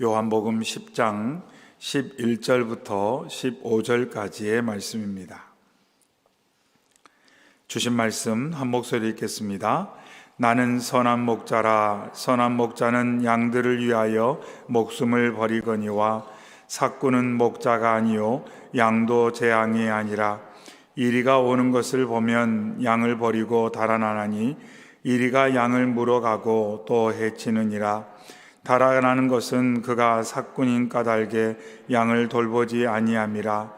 요한복음 10장 11절부터 15절까지의 말씀입니다. 주신 말씀 한 목소리 읽겠습니다. 나는 선한 목자라. 선한 목자는 양들을 위하여 목숨을 버리거니와 삭구는 목자가 아니요 양도 제 양이 아니라. 이리가 오는 것을 보면 양을 버리고 달아나나니 이리가 양을 물어가고 또 해치느니라. 달아나는 것은 그가 삭군인 까닭에 양을 돌보지 아니함이라.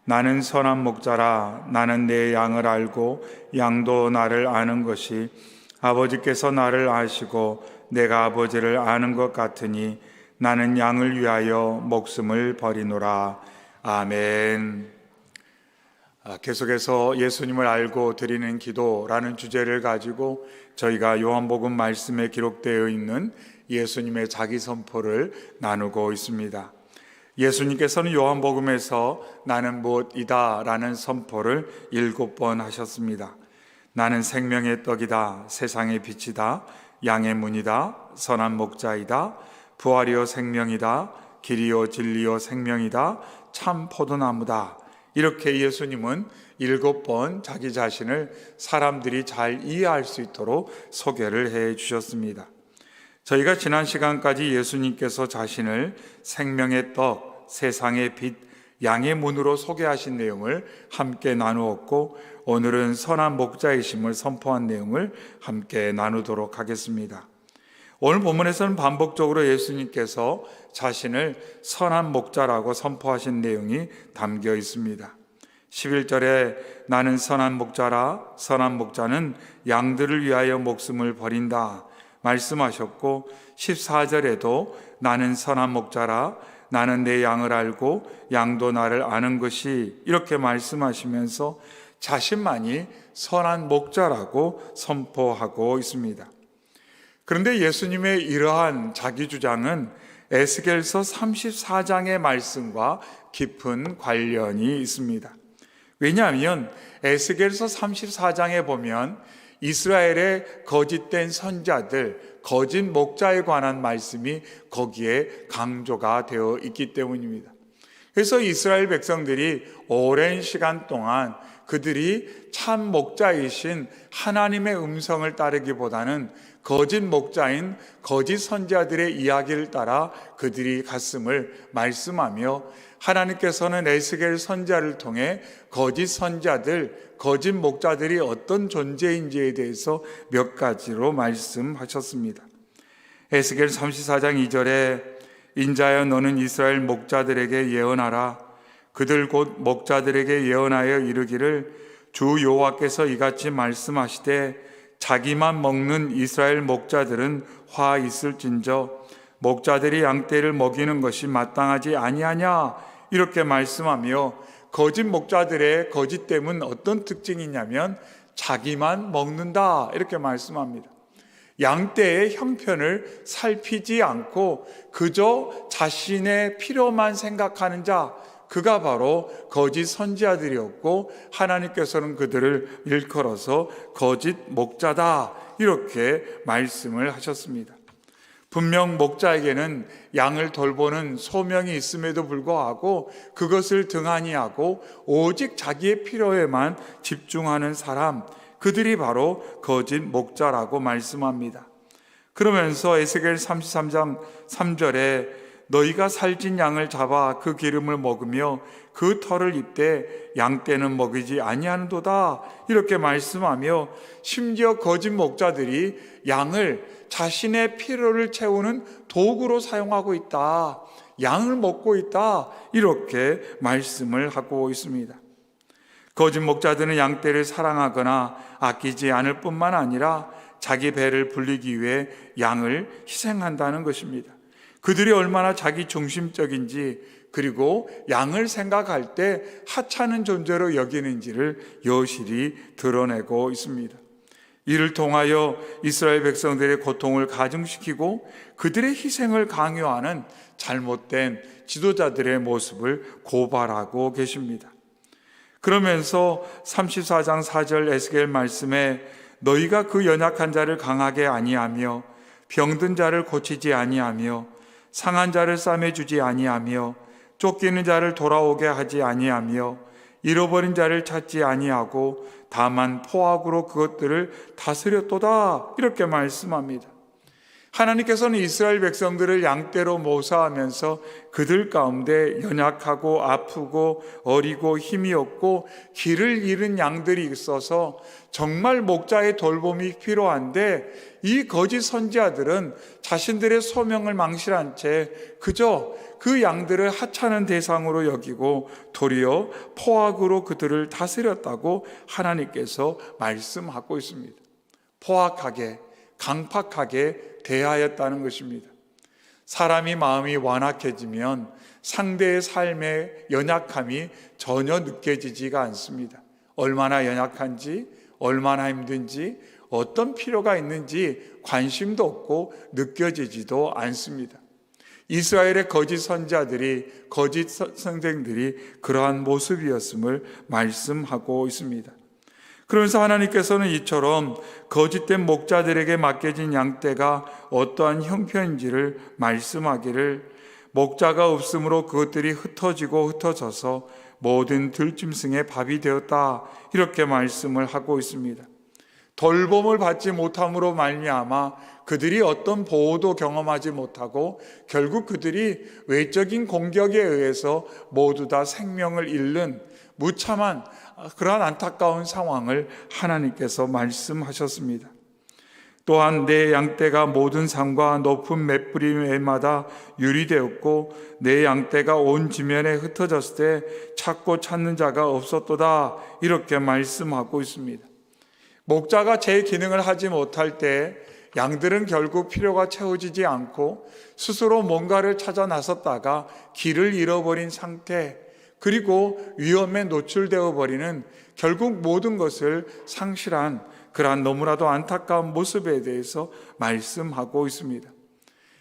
나는 선한 목자라. 나는 내 양을 알고 양도 나를 아는 것이 아버지께서 나를 아시고 내가 아버지를 아는 것 같으니 나는 양을 위하여 목숨을 버리노라. 아멘. 계속해서 예수님을 알고 드리는 기도라는 주제를 가지고 저희가 요한복음 말씀에 기록되어 있는 예수님의 자기 선포를 나누고 있습니다. 예수님께서는 요한복음에서 나는 무엇이다 라는 선포를 7번 하셨습니다. 나는 생명의 떡이다, 세상의 빛이다, 양의 문이다, 선한 목자이다, 부활이요 생명이다, 길이요 진리요 생명이다, 참 포도나무다. 이렇게 예수님은 7번 자기 자신을 사람들이 잘 이해할 수 있도록 소개를 해 주셨습니다. 저희가 지난 시간까지 예수님께서 자신을 생명의 떡, 세상의 빛, 양의 문으로 소개하신 내용을 함께 나누었고, 오늘은 선한 목자이심을 선포한 내용을 함께 나누도록 하겠습니다. 오늘 본문에서는 반복적으로 예수님께서 자신을 선한 목자라고 선포하신 내용이 담겨 있습니다. 11절에 나는 선한 목자라. 선한 목자는 양들을 위하여 목숨을 버린다 말씀하셨고, 14절에도 나는 선한 목자라. 나는 내 양을 알고 양도 나를 아는 것이 이렇게 말씀하시면서 자신만이 선한 목자라고 선포하고 있습니다. 그런데 예수님의 이러한 자기 주장은 에스겔서 34장의 말씀과 깊은 관련이 있습니다. 왜냐하면 에스겔서 34장에 보면 이스라엘의 거짓된 선자들, 거짓 목자에 관한 말씀이 거기에 강조가 되어 있기 때문입니다. 그래서 이스라엘 백성들이 오랜 시간 동안 그들이 참 목자이신 하나님의 음성을 따르기보다는 거짓 목자인 거짓 선자들의 이야기를 따라 그들이 갔음을 말씀하며, 하나님께서는 에스겔 선자를 통해 거짓 선자들, 거짓 목자들이 어떤 존재인지에 대해서 몇 가지로 말씀하셨습니다. 에스겔 34장 2절에 인자여 너는 이스라엘 목자들에게 예언하라. 그들 곧 목자들에게 예언하여 이르기를 주 여호와께서 이같이 말씀하시되 자기만 먹는 이스라엘 목자들은 화 있을진저 목자들이 양떼를 먹이는 것이 마땅하지 아니하냐 이렇게 말씀하며, 거짓 목자들의 거짓됨은 어떤 특징이냐면 자기만 먹는다 이렇게 말씀합니다. 양떼의 형편을 살피지 않고 그저 자신의 필요만 생각하는 자, 그가 바로 거짓 선지자들이었고, 하나님께서는 그들을 일컬어서 거짓 목자다 이렇게 말씀을 하셨습니다. 분명 목자에게는 양을 돌보는 소명이 있음에도 불구하고 그것을 등한히 하고 오직 자기의 필요에만 집중하는 사람, 그들이 바로 거짓 목자라고 말씀합니다. 그러면서 에스겔 33장 3절에 너희가 살찐 양을 잡아 그 기름을 먹으며 그 털을 입되 양떼는 먹이지 아니하는도다 이렇게 말씀하며, 심지어 거짓 목자들이 양을 자신의 필요를 채우는 도구로 사용하고 있다, 양을 먹고 있다 이렇게 말씀을 하고 있습니다. 거짓 목자들은 양떼를 사랑하거나 아끼지 않을 뿐만 아니라 자기 배를 불리기 위해 양을 희생한다는 것입니다. 그들이 얼마나 자기 중심적인지, 그리고 양을 생각할 때 하찮은 존재로 여기는지를 여실히 드러내고 있습니다. 이를 통하여 이스라엘 백성들의 고통을 가중시키고 그들의 희생을 강요하는 잘못된 지도자들의 모습을 고발하고 계십니다. 그러면서 34장 4절 에스겔 말씀에 너희가 그 연약한 자를 강하게 아니하며 병든 자를 고치지 아니하며 상한 자를 싸매주지 아니하며 쫓기는 자를 돌아오게 하지 아니하며 잃어버린 자를 찾지 아니하고 다만 포악으로 그것들을 다스렸도다. 이렇게 말씀합니다. 하나님께서는 이스라엘 백성들을 양떼로 모사하면서 그들 가운데 연약하고 아프고 어리고 힘이 없고 길을 잃은 양들이 있어서 정말 목자의 돌봄이 필요한데, 이 거짓 선지자들은 자신들의 소명을 망실한 채 그저 그 양들을 하찮은 대상으로 여기고 도리어 포악으로 그들을 다스렸다고 하나님께서 말씀하고 있습니다. 포악하게, 강팍하게 대하였다는 것입니다. 사람이 마음이 완악해지면 상대의 삶의 연약함이 전혀 느껴지지가 않습니다. 얼마나 연약한지, 얼마나 힘든지, 어떤 필요가 있는지 관심도 없고 느껴지지도 않습니다. 이스라엘의 거짓 선지자들이, 거짓 선생들이 그러한 모습이었음을 말씀하고 있습니다. 그러면서 하나님께서는 이처럼 거짓된 목자들에게 맡겨진 양떼가 어떠한 형편인지를 말씀하기를, 목자가 없으므로 그것들이 흩어지고 흩어져서 모든 들짐승의 밥이 되었다. 이렇게 말씀을 하고 있습니다. 돌봄을 받지 못함으로 말미암아 그들이 어떤 보호도 경험하지 못하고 결국 그들이 외적인 공격에 의해서 모두 다 생명을 잃는 무참한 그러한 안타까운 상황을 하나님께서 말씀하셨습니다. 또한 내 양떼가 모든 산과 높은 맷뿌리마다 유리되었고 내 양떼가 온 지면에 흩어졌을 때 찾고 찾는 자가 없었도다. 이렇게 말씀하고 있습니다. 목자가 제 기능을 하지 못할 때 양들은 결국 필요가 채워지지 않고 스스로 뭔가를 찾아 나섰다가 길을 잃어버린 상태, 그리고 위험에 노출되어 버리는, 결국 모든 것을 상실한 그러한 너무나도 안타까운 모습에 대해서 말씀하고 있습니다.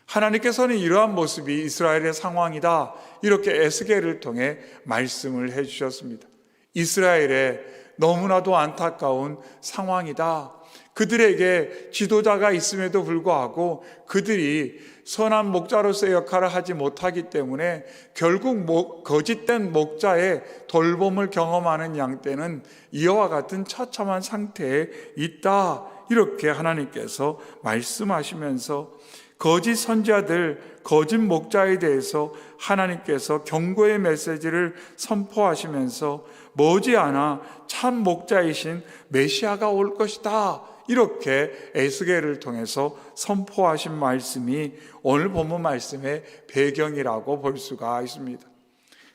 하나님께서는 이러한 모습이 이스라엘의 상황이다. 이렇게 에스겔을 통해 말씀을 해주셨습니다. 이스라엘의 너무나도 안타까운 상황이다. 그들에게 지도자가 있음에도 불구하고 그들이 선한 목자로서의 역할을 하지 못하기 때문에 결국 거짓된 목자의 돌봄을 경험하는 양떼는 이와 같은 처참한 상태에 있다. 이렇게 하나님께서 말씀하시면서 거짓 선지자들, 거짓 목자에 대해서 하나님께서 경고의 메시지를 선포하시면서 머지않아 참 목자이신 메시아가 올 것이다. 이렇게 에스겔을 통해서 선포하신 말씀이 오늘 본문 말씀의 배경이라고 볼 수가 있습니다.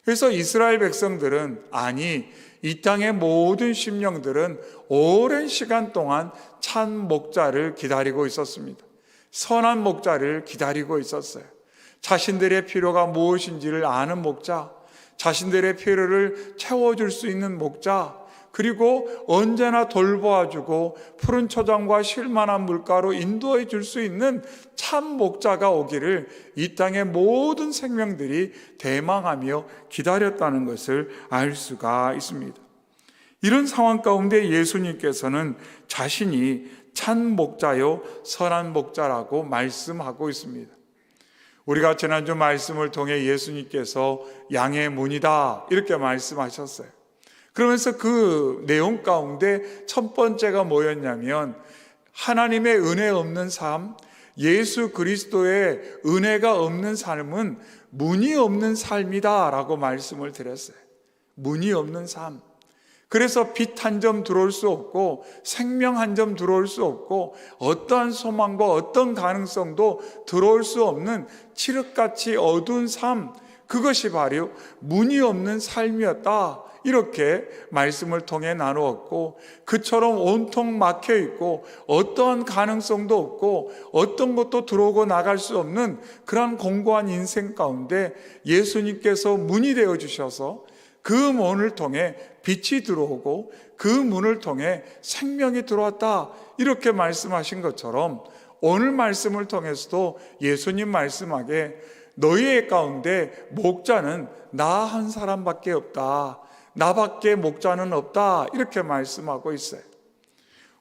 그래서 이스라엘 백성들은, 아니 이 땅의 모든 심령들은 오랜 시간 동안 참 목자를 기다리고 있었습니다. 선한 목자를 기다리고 있었어요. 자신들의 필요가 무엇인지를 아는 목자, 자신들의 필요를 채워줄 수 있는 목자, 그리고 언제나 돌보아주고 푸른 초장과 쉴만한 물가로 인도해 줄 수 있는 참 목자가 오기를 이 땅의 모든 생명들이 대망하며 기다렸다는 것을 알 수가 있습니다. 이런 상황 가운데 예수님께서는 자신이 참 목자요 선한 목자라고 말씀하고 있습니다. 우리가 지난주 말씀을 통해 예수님께서 양의 문이다 이렇게 말씀하셨어요. 그러면서 그 내용 가운데 첫 번째가 뭐였냐면, 하나님의 은혜 없는 삶, 예수 그리스도의 은혜가 없는 삶은 문이 없는 삶이다 라고 말씀을 드렸어요. 문이 없는 삶. 그래서 빛 한 점 들어올 수 없고 생명 한 점 들어올 수 없고 어떠한 소망과 어떤 가능성도 들어올 수 없는 칠흑같이 어두운 삶, 그것이 바로 문이 없는 삶이었다. 이렇게 말씀을 통해 나누었고, 그처럼 온통 막혀 있고 어떠한 가능성도 없고 어떤 것도 들어오고 나갈 수 없는 그런 공고한 인생 가운데 예수님께서 문이 되어 주셔서 그 문을 통해 빛이 들어오고 그 문을 통해 생명이 들어왔다. 이렇게 말씀하신 것처럼 오늘 말씀을 통해서도 예수님 말씀하게 너희의 가운데 목자는 나 한 사람밖에 없다. 나밖에 목자는 없다. 이렇게 말씀하고 있어요.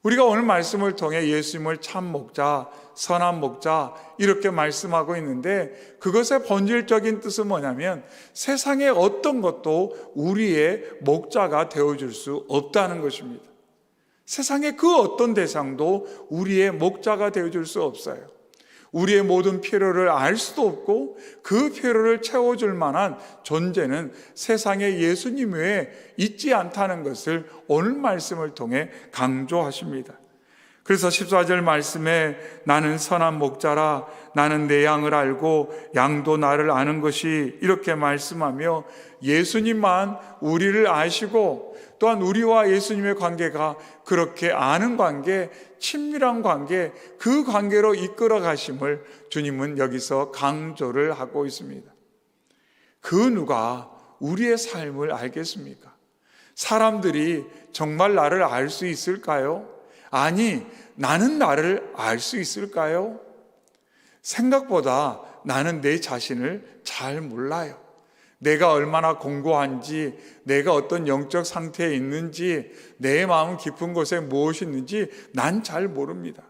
우리가 오늘 말씀을 통해 예수님을 참 목자, 선한 목자 이렇게 말씀하고 있는데, 그것의 본질적인 뜻은 뭐냐면 세상의 어떤 것도 우리의 목자가 되어줄 수 없다는 것입니다. 세상의 그 어떤 대상도 우리의 목자가 되어줄 수 없어요. 우리의 모든 필요를 알 수도 없고 그 필요를 채워줄 만한 존재는 세상에 예수님 외에 있지 않다는 것을 오늘 말씀을 통해 강조하십니다. 그래서 14절 말씀에 나는 선한 목자라, 나는 내 양을 알고 양도 나를 아는 것이, 이렇게 말씀하며 예수님만 우리를 아시고 또한 우리와 예수님의 관계가 그렇게 아는 관계, 친밀한 관계, 그 관계로 이끌어 가심을 주님은 여기서 강조를 하고 있습니다. 그 누가 우리의 삶을 알겠습니까? 사람들이 정말 나를 알 수 있을까요? 아니, 나는 나를 알 수 있을까요? 생각보다 나는 내 자신을 잘 몰라요. 내가 얼마나 공고한지, 내가 어떤 영적 상태에 있는지, 내 마음 깊은 곳에 무엇이 있는지 난 잘 모릅니다.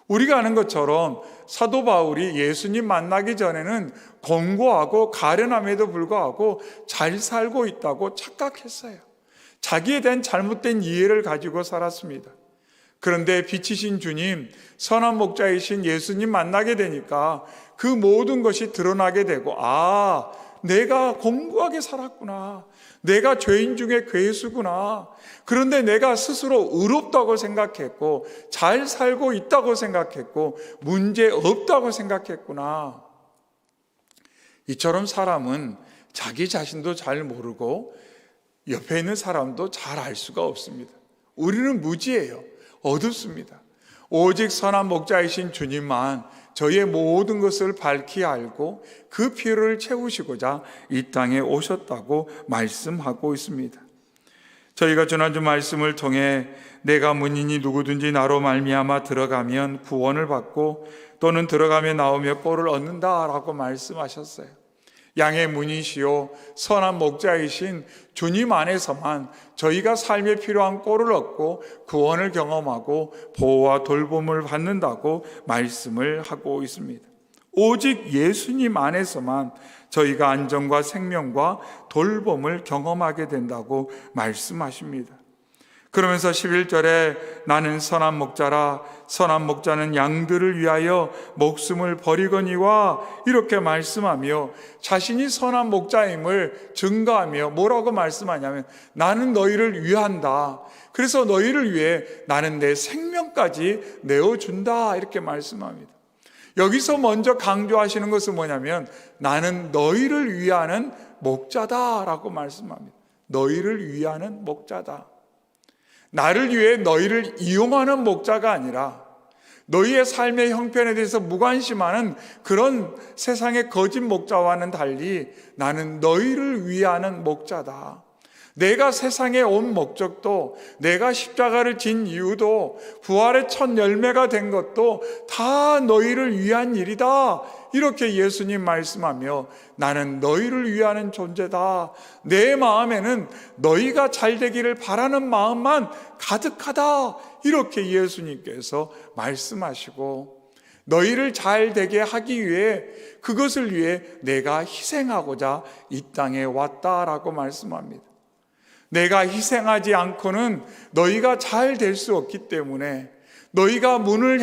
우리가 아는 것처럼 사도 바울이 예수님 만나기 전에는 공고하고 가련함에도 불구하고 잘 살고 있다고 착각했어요. 자기에 대한 잘못된 이해를 가지고 살았습니다. 그런데 빛이신 주님, 선한 목자이신 예수님 만나게 되니까 그 모든 것이 드러나게 되고, 내가 공고하게 살았구나. 내가 죄인 중에 괴수구나. 그런데 내가 스스로 의롭다고 생각했고 잘 살고 있다고 생각했고 문제 없다고 생각했구나. 이처럼 사람은 자기 자신도 잘 모르고 옆에 있는 사람도 잘 알 수가 없습니다. 우리는 무지예요. 어둡습니다. 오직 선한 목자이신 주님만 저희의 모든 것을 밝히 알고 그 필요를 채우시고자 이 땅에 오셨다고 말씀하고 있습니다. 저희가 지난주 말씀을 통해 내가 문이니 누구든지 나로 말미암아 들어가면 구원을 받고 또는 들어가며 나오며 꼴을 얻는다라고 말씀하셨어요. 양의 문이시요 선한 목자이신 주님 안에서만 저희가 삶에 필요한 꼴을 얻고 구원을 경험하고 보호와 돌봄을 받는다고 말씀을 하고 있습니다. 오직 예수님 안에서만 저희가 안정과 생명과 돌봄을 경험하게 된다고 말씀하십니다. 그러면서 11절에 나는 선한 목자라, 선한 목자는 양들을 위하여 목숨을 버리거니와, 이렇게 말씀하며 자신이 선한 목자임을 증거하며 뭐라고 말씀하냐면 나는 너희를 위한다. 그래서 너희를 위해 나는 내 생명까지 내어준다. 이렇게 말씀합니다. 여기서 먼저 강조하시는 것은 뭐냐면 나는 너희를 위하는 목자다라고 말씀합니다. 너희를 위하는 목자다. 나를 위해 너희를 이용하는 목자가 아니라 너희의 삶의 형편에 대해서 무관심하는 그런 세상의 거짓 목자와는 달리 나는 너희를 위하는 목자다. 내가 세상에 온 목적도, 내가 십자가를 진 이유도, 부활의 첫 열매가 된 것도 다 너희를 위한 일이다. 이렇게 예수님 말씀하며 나는 너희를 위하는 존재다. 내 마음에는 너희가 잘 되기를 바라는 마음만 가득하다. 이렇게 예수님께서 말씀하시고 너희를 잘 되게 하기 위해 그것을 위해 내가 희생하고자 이 땅에 왔다라고 말씀합니다. 내가 희생하지 않고는 너희가 잘 될 수 없기 때문에 너희가 문을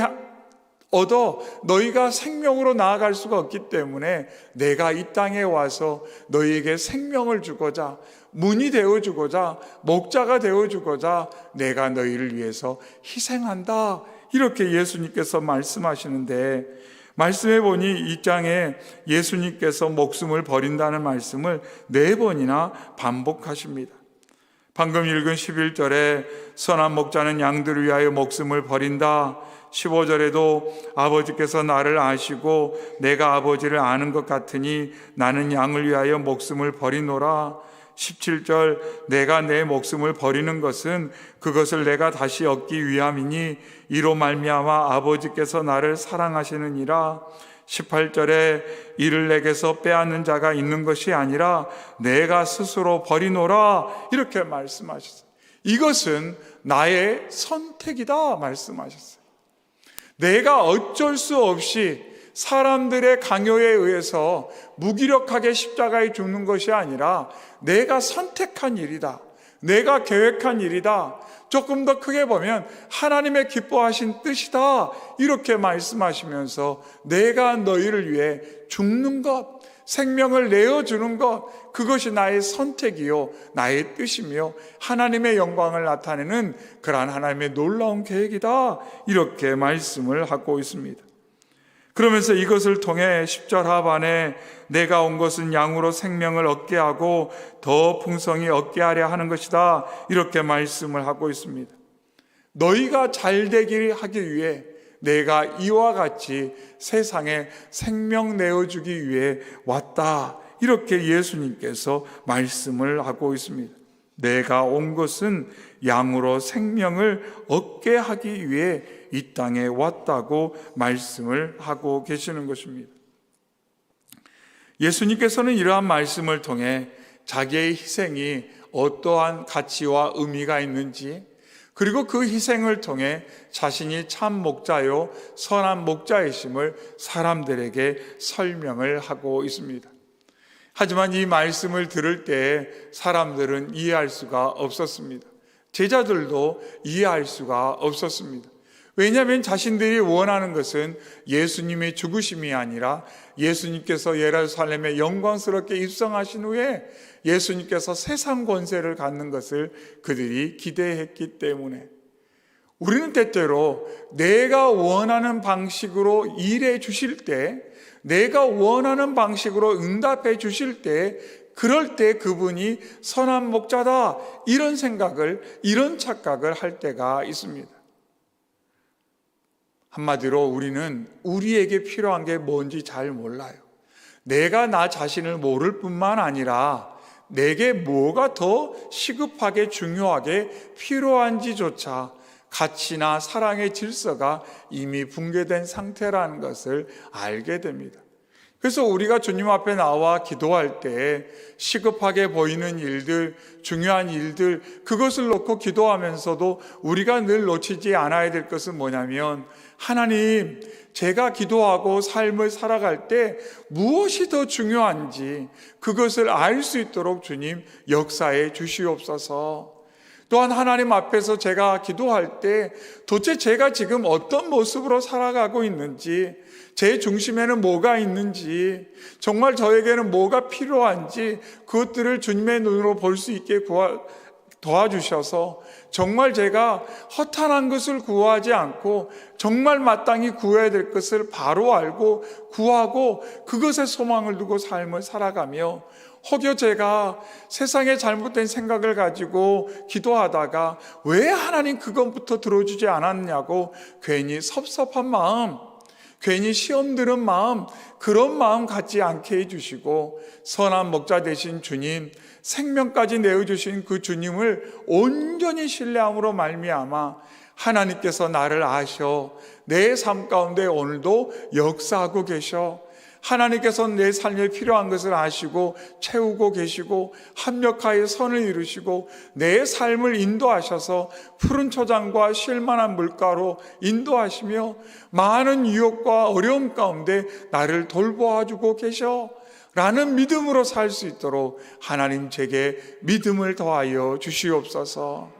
얻어 너희가 생명으로 나아갈 수가 없기 때문에 내가 이 땅에 와서 너희에게 생명을 주고자, 문이 되어주고자, 목자가 되어주고자 내가 너희를 위해서 희생한다. 이렇게 예수님께서 말씀하시는데, 말씀해 보니 이 장에 예수님께서 목숨을 버린다는 말씀을 4번이나 반복하십니다. 방금 읽은 11절에 선한 목자는 양들을 위하여 목숨을 버린다. 15절에도 아버지께서 나를 아시고 내가 아버지를 아는 것 같으니 나는 양을 위하여 목숨을 버리노라. 17절 내가 내 목숨을 버리는 것은 그것을 내가 다시 얻기 위함이니 이로 말미암아 아버지께서 나를 사랑하시느니라. 18절에 이를 내게서 빼앗는 자가 있는 것이 아니라 내가 스스로 버리노라. 이렇게 말씀하셨어요. 이것은 나의 선택이다 말씀하셨어요. 내가 어쩔 수 없이 사람들의 강요에 의해서 무기력하게 십자가에 죽는 것이 아니라 내가 선택한 일이다. 내가 계획한 일이다. 조금 더 크게 보면 하나님의 기뻐하신 뜻이다. 이렇게 말씀하시면서 내가 너희를 위해 죽는 것, 생명을 내어주는 것, 그것이 나의 선택이요 나의 뜻이며 하나님의 영광을 나타내는 그러한 하나님의 놀라운 계획이다. 이렇게 말씀을 하고 있습니다. 그러면서 이것을 통해 10절 하반에 내가 온 것은 양으로 생명을 얻게 하고 더 풍성히 얻게 하려 하는 것이다. 이렇게 말씀을 하고 있습니다. 너희가 잘되기 하기 위해 내가 이와 같이 세상에 생명 내어주기 위해 왔다. 이렇게 예수님께서 말씀을 하고 있습니다. 내가 온 것은 양으로 생명을 얻게 하기 위해 이 땅에 왔다고 말씀을 하고 계시는 것입니다. 예수님께서는 이러한 말씀을 통해 자기의 희생이 어떠한 가치와 의미가 있는지, 그리고 그 희생을 통해 자신이 참 목자요 선한 목자이심을 사람들에게 설명을 하고 있습니다. 하지만 이 말씀을 들을 때 사람들은 이해할 수가 없었습니다. 제자들도 이해할 수가 없었습니다. 왜냐하면 자신들이 원하는 것은 예수님의 죽으심이 아니라 예수님께서 예루살렘에 영광스럽게 입성하신 후에 예수님께서 세상 권세를 갖는 것을 그들이 기대했기 때문에, 우리는 때때로 내가 원하는 방식으로 일해 주실 때, 내가 원하는 방식으로 응답해 주실 때, 그럴 때 그분이 선한 목자다, 이런 생각을, 이런 착각을 할 때가 있습니다. 한마디로 우리는 우리에게 필요한 게 뭔지 잘 몰라요. 내가 나 자신을 모를 뿐만 아니라 내게 뭐가 더 시급하게 중요하게 필요한지조차 가치나 사랑의 질서가 이미 붕괴된 상태라는 것을 알게 됩니다. 그래서 우리가 주님 앞에 나와 기도할 때 시급하게 보이는 일들, 중요한 일들, 그것을 놓고 기도하면서도 우리가 늘 놓치지 않아야 될 것은 뭐냐면, 하나님, 제가 기도하고 삶을 살아갈 때 무엇이 더 중요한지 그것을 알 수 있도록 주님 역사해 주시옵소서. 또한 하나님 앞에서 제가 기도할 때 도대체 제가 지금 어떤 모습으로 살아가고 있는지, 제 중심에는 뭐가 있는지, 정말 저에게는 뭐가 필요한지 그것들을 주님의 눈으로 볼 수 있게 도와주셔서 정말 제가 허탄한 것을 구하지 않고 정말 마땅히 구해야 될 것을 바로 알고 구하고 그것에 소망을 두고 삶을 살아가며, 혹여 제가 세상의 잘못된 생각을 가지고 기도하다가 왜 하나님 그것부터 들어주지 않았냐고 괜히 섭섭한 마음, 괜히 시험 들은 마음, 그런 마음 갖지 않게 해주시고, 선한 목자 되신 주님, 생명까지 내어주신 그 주님을 온전히 신뢰함으로 말미암아 하나님께서 나를 아셔 내 삶 가운데 오늘도 역사하고 계셔, 하나님께서 내 삶에 필요한 것을 아시고 채우고 계시고 합력하여 선을 이루시고 내 삶을 인도하셔서 푸른 초장과 쉴만한 물가로 인도하시며 많은 유혹과 어려움 가운데 나를 돌보아주고 계셔 라는 믿음으로 살 수 있도록 하나님 제게 믿음을 더하여 주시옵소서.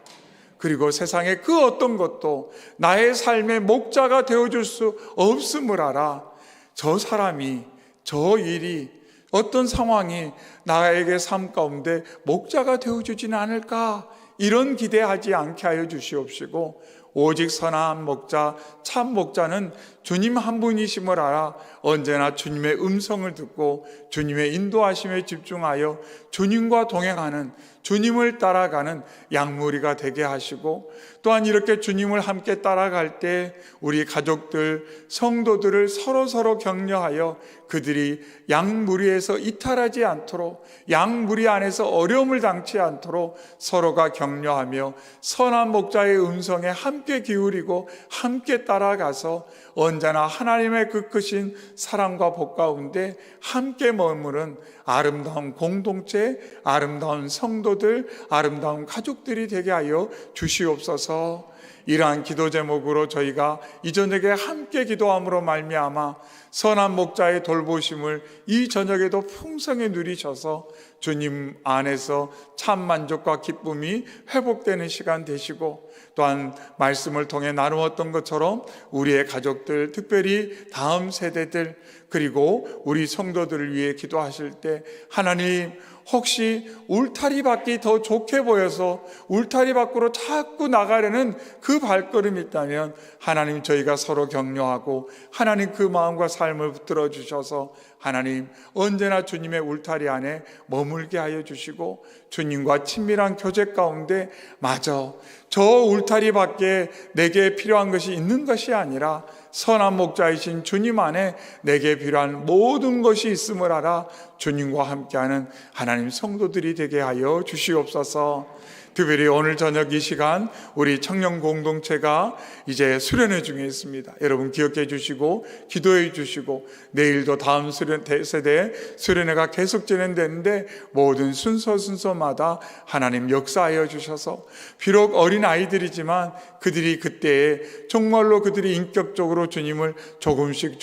그리고 세상의 그 어떤 것도 나의 삶의 목자가 되어줄 수 없음을 알아 저 사람이, 저 일이, 어떤 상황이 나에게 삶 가운데 목자가 되어주지는 않을까, 이런 기대하지 않게 하여 주시옵시고, 오직 선한 목자, 참 목자는 주님 한 분이심을 알아 언제나 주님의 음성을 듣고 주님의 인도하심에 집중하여 주님과 동행하는, 주님을 따라가는 양무리가 되게 하시고, 또한 이렇게 주님을 함께 따라갈 때 우리 가족들, 성도들을 서로 격려하여 그들이 양무리에서 이탈하지 않도록, 양무리 안에서 어려움을 당치 않도록 서로가 격려하며 선한 목자의 음성에 함께 기울이고 함께 따라가서 언제나 하나님의 그 크신 사랑과 복 가운데 함께 머무는 아름다운 공동체, 아름다운 성도들, 아름다운 가족들이 되게 하여 주시옵소서. 이러한 기도 제목으로 저희가 이 저녁에 함께 기도함으로 말미암아 선한 목자의 돌보심을 이 저녁에도 풍성히 누리셔서 주님 안에서 참 만족과 기쁨이 회복되는 시간 되시고, 또한 말씀을 통해 나누었던 것처럼 우리의 가족들, 특별히 다음 세대들, 그리고 우리 성도들을 위해 기도하실 때 하나님, 혹시 울타리 밖이 더 좋게 보여서 울타리 밖으로 자꾸 나가려는 그 발걸음이 있다면 하나님, 저희가 서로 격려하고 하나님 그 마음과 삶을 붙들어 주셔서 하나님 언제나 주님의 울타리 안에 머물게 하여 주시고, 주님과 친밀한 교제 가운데 맞아, 저 울타리 밖에 내게 필요한 것이 있는 것이 아니라 선한 목자이신 주님 안에 내게 필요한 모든 것이 있음을 알아 주님과 함께하는 하나님 성도들이 되게 하여 주시옵소서. 특별히 오늘 저녁 이 시간 우리 청년 공동체가 이제 수련회 중에 있습니다. 여러분 기억해 주시고 기도해 주시고, 내일도 다음 세대 수련회가 계속 진행되는데 모든 순서마다 하나님 역사하여 주셔서, 비록 어린 아이들이지만 그들이 그때에 정말로 그들이 인격적으로 주님을 조금씩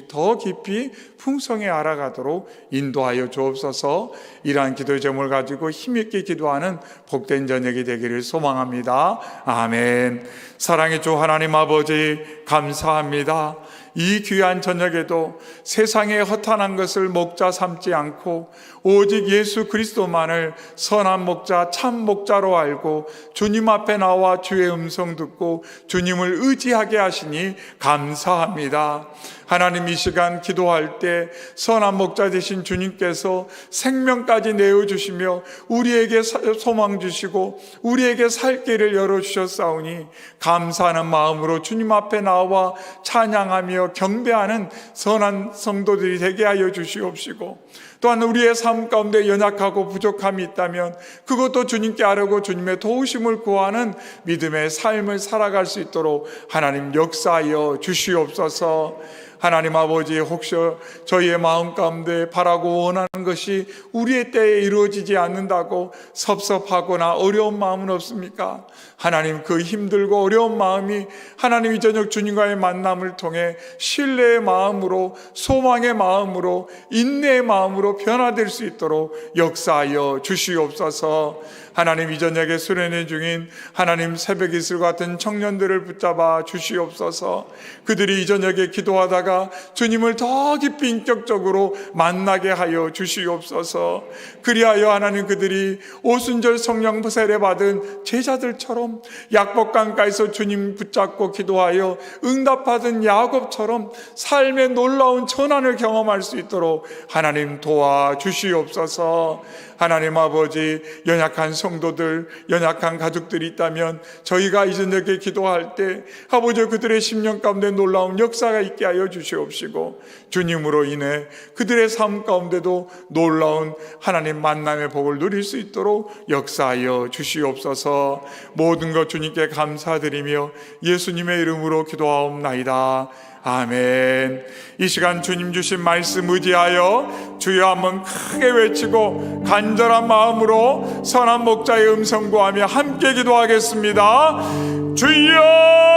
더 깊이 풍성히 알아가도록 인도하여 주옵소서. 이러한 기도의 제목을 가지고 힘있게 기도하는 복된 저녁이 되기를 소망합니다. 아멘. 사랑의 주 하나님 아버지, 감사합니다. 이 귀한 저녁에도 세상에 허탄한 것을 목자 삼지 않고 오직 예수 그리스도만을 선한 목자, 참 목자로 알고 주님 앞에 나와 주의 음성 듣고 주님을 의지하게 하시니 감사합니다. 하나님, 이 시간 기도할 때 선한 목자 되신 주님께서 생명까지 내어주시며 우리에게 소망 주시고 우리에게 살 길을 열어주셨사오니 감사하는 마음으로 주님 앞에 나와 찬양하며 경배하는 선한 성도들이 되게 하여 주시옵시고, 또한 우리의 삶 가운데 연약하고 부족함이 있다면 그것도 주님께 아뢰고 주님의 도우심을 구하는 믿음의 삶을 살아갈 수 있도록 하나님 역사하여 주시옵소서. 하나님 아버지, 혹시 저희의 마음 가운데 바라고 원하는 것이 우리의 때에 이루어지지 않는다고 섭섭하거나 어려운 마음은 없습니까? 하나님, 그 힘들고 어려운 마음이 하나님 이 저녁 주님과의 만남을 통해 신뢰의 마음으로, 소망의 마음으로, 인내의 마음으로 변화될 수 있도록 역사하여 주시옵소서. 하나님, 이 저녁에 수련회 중인 하나님 새벽 이슬 같은 청년들을 붙잡아 주시옵소서. 그들이 이 저녁에 기도하다가 주님을 더 깊이 인격적으로 만나게 하여 주시옵소서. 그리하여 하나님, 그들이 오순절 성령 세례 받은 제자들처럼 약복강가에서 주님 붙잡고 기도하여 응답받은 야곱처럼 삶의 놀라운 전환을 경험할 수 있도록 하나님 도와주시옵소서. 하나님 아버지, 연약한 성도들, 연약한 가족들이 있다면 저희가 이 저녁에 기도할 때 아버지, 그들의 심령 가운데 놀라운 역사가 있게 하여 주시옵시고, 주님으로 인해 그들의 삶 가운데도 놀라운 하나님 만남의 복을 누릴 수 있도록 역사하여 주시옵소서. 모든 것 주님께 감사드리며 예수님의 이름으로 기도하옵나이다. 아멘. 이 시간 주님 주신 말씀 의지하여 주여 한번 크게 외치고 간절한 마음으로 선한 목자의 음성 구하며 함께 기도하겠습니다. 주여!